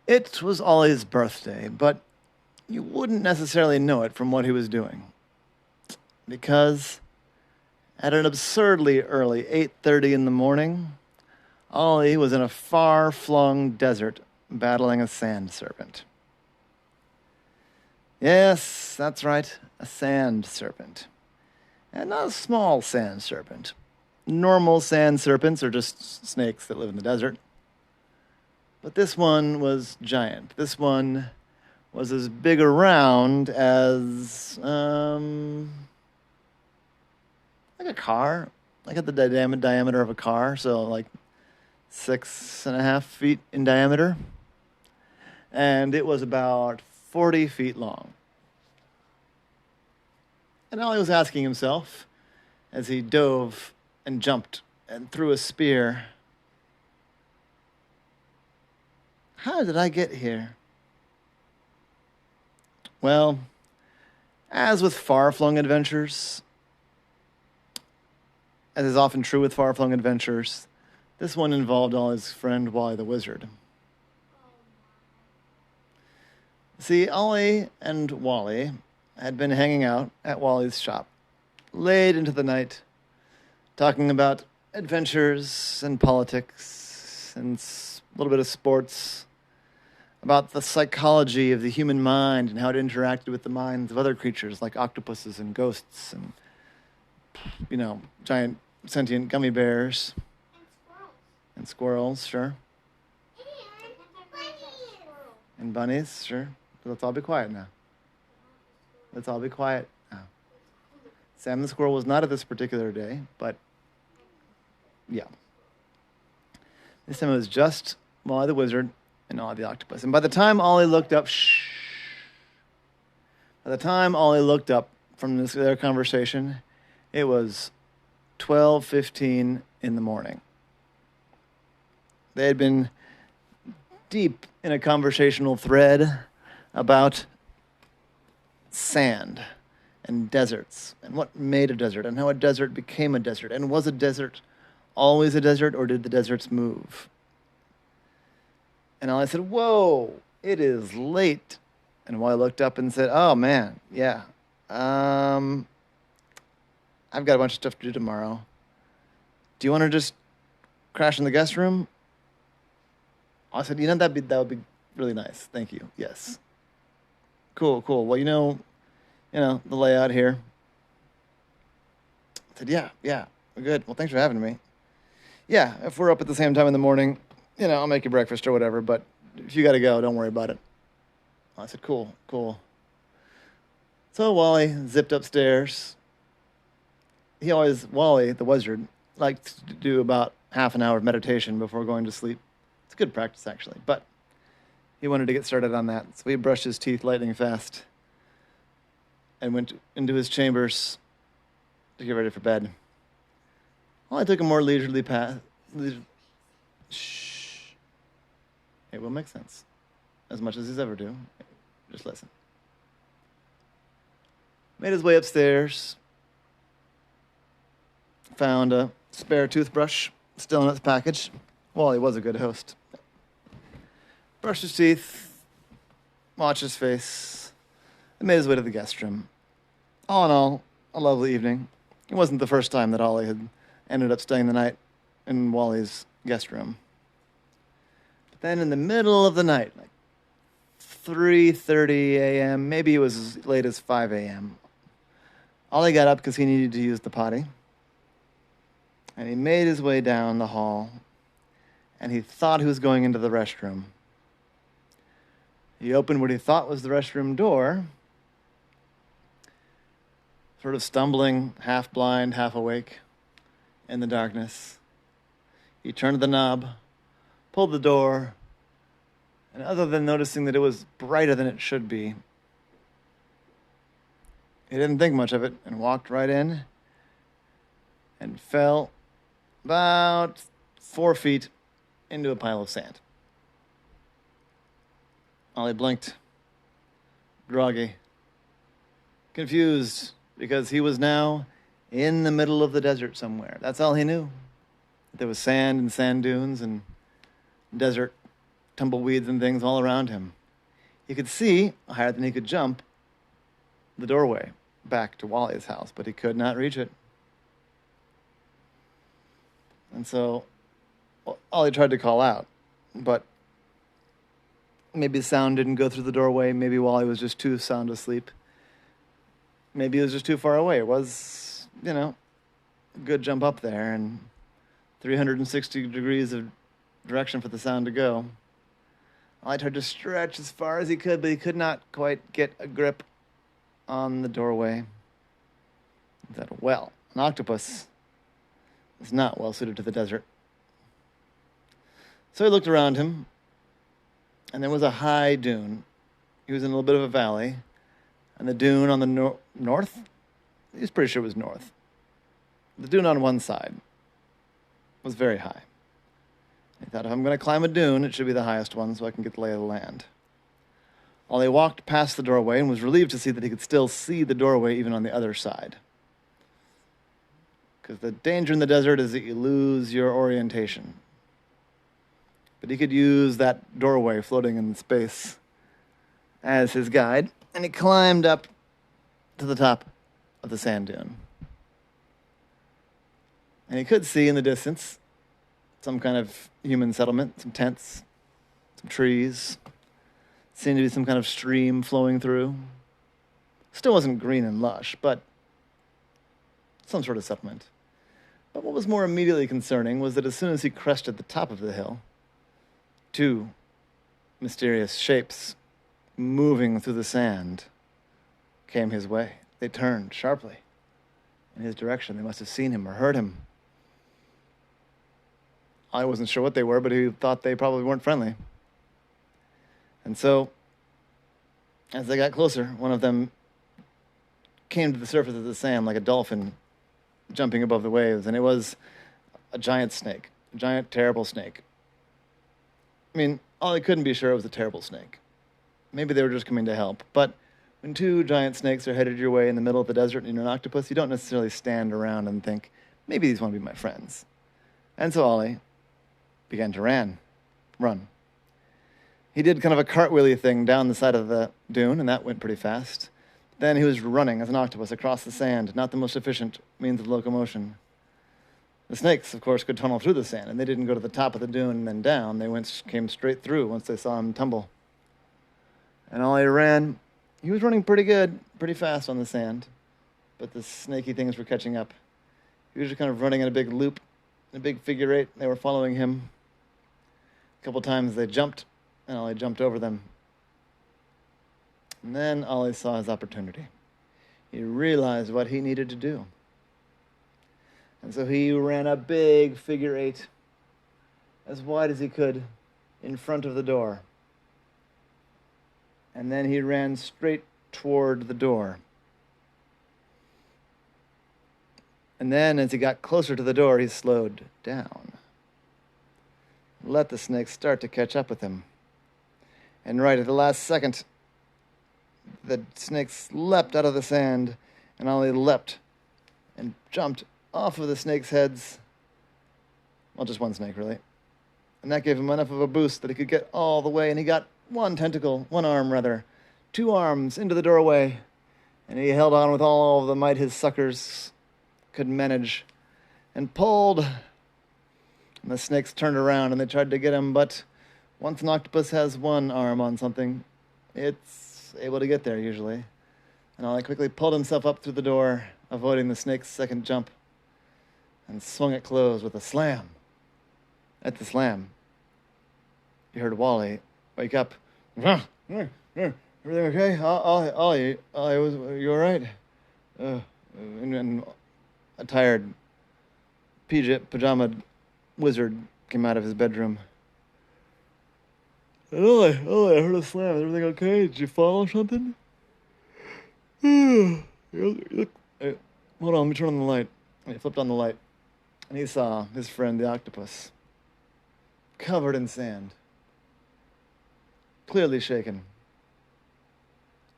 It was Ollie's birthday, but you wouldn't necessarily know it from what he was doing. Because at an absurdly early 8:30 in the morning, Ollie was in a far-flung desert battling a sand serpent. Yes, that's right, a sand serpent. And not a small sand serpent. Normal sand serpents are just snakes that live in the desert. But this one was giant. This one was as big around as, like a car. Like at the diameter of a car, so like 6.5 feet in diameter. And it was about 40 feet long. And Ollie was asking himself, as he dove and jumped and threw a spear, how did I get here? Well, as with far-flung adventures, as is often true with far-flung adventures, this one involved Ollie's friend Wally the Wizard. See, Ollie and Wally had been hanging out at Wally's shop late into the night, talking about adventures and politics and a little bit of sports, about the psychology of the human mind and how it interacted with the minds of other creatures like octopuses and ghosts and, giant sentient gummy bears. And squirrels, sure. And bunnies, sure. Let's all be quiet now. Let's all be quiet now. Sam the squirrel was not at this particular day, but yeah. This time it was just Ollie the wizard and Ollie the octopus. And by the time Ollie looked up, by the time Ollie looked up from their conversation, it was 12:15 in the morning. They had been deep in a conversational thread about sand and deserts and what made a desert and how a desert became a desert. And was a desert always a desert, or did the deserts move? And Ollie said, whoa, it is late. And Wally looked up and said, oh, man, yeah. I've got a bunch of stuff to do tomorrow. Do you want to just crash in the guest room? I said, that would be really nice. Thank you. Yes. Cool. Well, the layout here. I said, yeah, we're good. Well, thanks for having me. Yeah, if we're up at the same time in the morning, I'll make you breakfast or whatever, but if you got to go, don't worry about it. I said, cool. So Wally zipped upstairs. Wally, the wizard, liked to do about half an hour of meditation before going to sleep. It's good practice, actually, but he wanted to get started on that. So he brushed his teeth lightning fast and went into his chambers to get ready for bed. Well, I took a more leisurely path. Shh. It will make sense. As much as he's ever do. Just listen. Made his way upstairs. Found a spare toothbrush still in its package. Well, he was a good host. Brushed his teeth, washed his face, and made his way to the guest room. All in all, a lovely evening. It wasn't the first time that Ollie had ended up staying the night in Wally's guest room. But then in the middle of the night, like 3:30 a.m., maybe it was as late as 5 a.m., Ollie got up because he needed to use the potty. And he made his way down the hall, and he thought he was going into the restroom. He opened what he thought was the restroom door, sort of stumbling, half blind, half awake, in the darkness. He turned the knob, pulled the door, and other than noticing that it was brighter than it should be, he didn't think much of it and walked right in and fell about 4 feet into a pile of sand. Ollie blinked, groggy, confused, because he was now in the middle of the desert somewhere. That's all he knew. There was sand and sand dunes and desert tumbleweeds and things all around him. He could see, higher than he could jump, the doorway back to Wally's house, but he could not reach it. And so Ollie tried to call out, but maybe the sound didn't go through the doorway. Maybe Wally was just too sound asleep. Maybe he was just too far away. It was, a good jump up there and 360 degrees of direction for the sound to go. Ollie tried to stretch as far as he could, but he could not quite get a grip on the doorway. He thought, well, an octopus is not well suited to the desert. So he looked around him, and there was a high dune. He was in a little bit of a valley, and the dune on the north, he was pretty sure it was north. The dune on one side was very high. He thought, if I'm going to climb a dune, it should be the highest one so I can get the lay of the land. Ollie walked past the doorway and was relieved to see that he could still see the doorway even on the other side. Because the danger in the desert is that you lose your orientation. But he could use that doorway floating in space as his guide, and he climbed up to the top of the sand dune. And he could see in the distance some kind of human settlement, some tents, some trees. Seemed to be some kind of stream flowing through. Still wasn't green and lush, but some sort of settlement. But what was more immediately concerning was that as soon as he crested the top of the hill, two mysterious shapes moving through the sand came his way. They turned sharply in his direction. They must have seen him or heard him. I wasn't sure what they were, but he thought they probably weren't friendly. And so, as they got closer, one of them came to the surface of the sand like a dolphin jumping above the waves, and it was a giant snake, a giant, terrible snake. I mean, Ollie couldn't be sure it was a terrible snake. Maybe they were just coming to help, but when two giant snakes are headed your way in the middle of the desert and you're an octopus, you don't necessarily stand around and think, maybe these want to be my friends. And so Ollie began to run. He did kind of a cartwheely thing down the side of the dune, and that went pretty fast. Then he was running as an octopus across the sand, not the most efficient means of locomotion. The snakes, of course, could tunnel through the sand, and they didn't go to the top of the dune and then down. They came straight through once they saw him tumble. And Ollie ran. He was running pretty good, pretty fast on the sand, but the snaky things were catching up. He was just kind of running in a big loop, in a big figure eight. They were following him. A couple times they jumped, and Ollie jumped over them. And then Ollie saw his opportunity. He realized what he needed to do. And so he ran a big figure eight, as wide as he could, in front of the door. And then he ran straight toward the door. And then, as he got closer to the door, he slowed down. Let the snakes start to catch up with him. And right at the last second, the snakes leapt out of the sand, and Ollie leapt and jumped off of the snakes' heads. Well, just one snake, really. And that gave him enough of a boost that he could get all the way, and he got one arm, two arms into the doorway, and he held on with all of the might his suckers could manage, and pulled. And the snakes turned around, and they tried to get him, but once an octopus has one arm on something, it's able to get there, usually. And Ollie quickly pulled himself up through the door, avoiding the snake's second jump, and swung it closed with a slam. At the slam, he heard Wally wake up. Everything okay? Ollie, you all right? And a tired pajama wizard came out of his bedroom. Ollie, I heard a slam. Is everything okay? Did you fall or something? Hold on, let me turn on the light. And he flipped on the light, and he saw his friend the octopus, covered in sand, clearly shaken,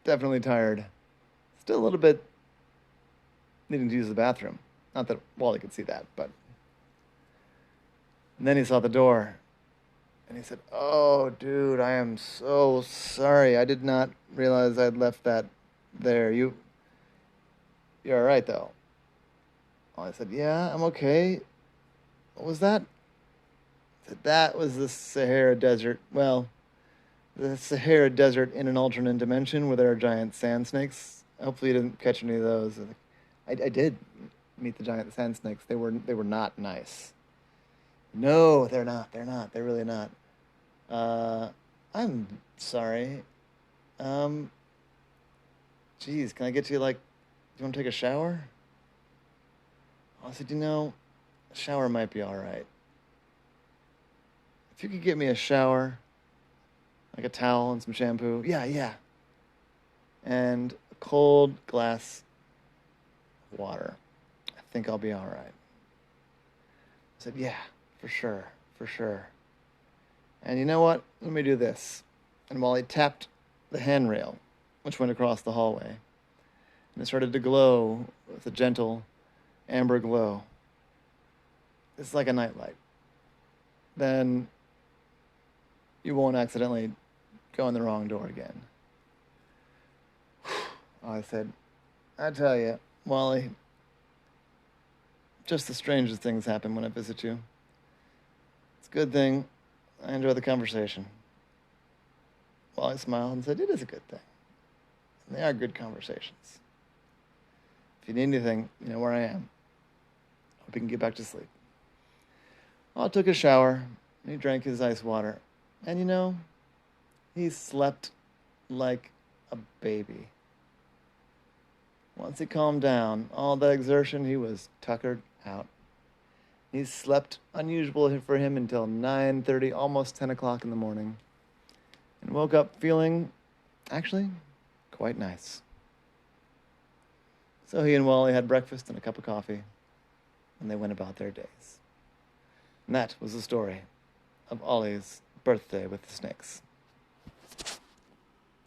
definitely tired, still a little bit needing to use the bathroom. Not that Wally could see that, but... And then he saw the door, And he said, "Oh, dude, I am so sorry. I did not realize I'd left that there. You're all right, though." I said, "Yeah, I'm okay. What was that?" He said, "That was the Sahara Desert. Well, the Sahara Desert in an alternate dimension where there are giant sand snakes. Hopefully you didn't catch any of those." I did meet the giant sand snakes. They were not nice. No, they're not. They're not. They're really not. Uh, I'm sorry. Um, Geez, can I get you like, do you want to take a shower? I said, a shower might be all right. If you could get me a shower, like a towel and some shampoo. Yeah, yeah. And a cold glass of water. I think I'll be all right. I said, yeah, for sure, for sure. And you know what? Let me do this. And while he tapped the handrail, which went across the hallway, and it started to glow with a gentle amber glow, it's like a nightlight, then you won't accidentally go in the wrong door again. I said, I tell you, Wally, just the strangest things happen when I visit you. It's a good thing. I enjoy the conversation. Wally smiled and said, it is a good thing. And they are good conversations. If you need anything, you know where I am. Hope you can get back to sleep. I took a shower, and he drank his ice water. And he slept like a baby. Once he calmed down, all that exertion, he was tuckered out. He slept unusual for him until 9:30, almost 10 o'clock in the morning, and woke up feeling, actually, quite nice. So he and Wally had breakfast and a cup of coffee, and they went about their days. And that was the story of Ollie's birthday with the snakes.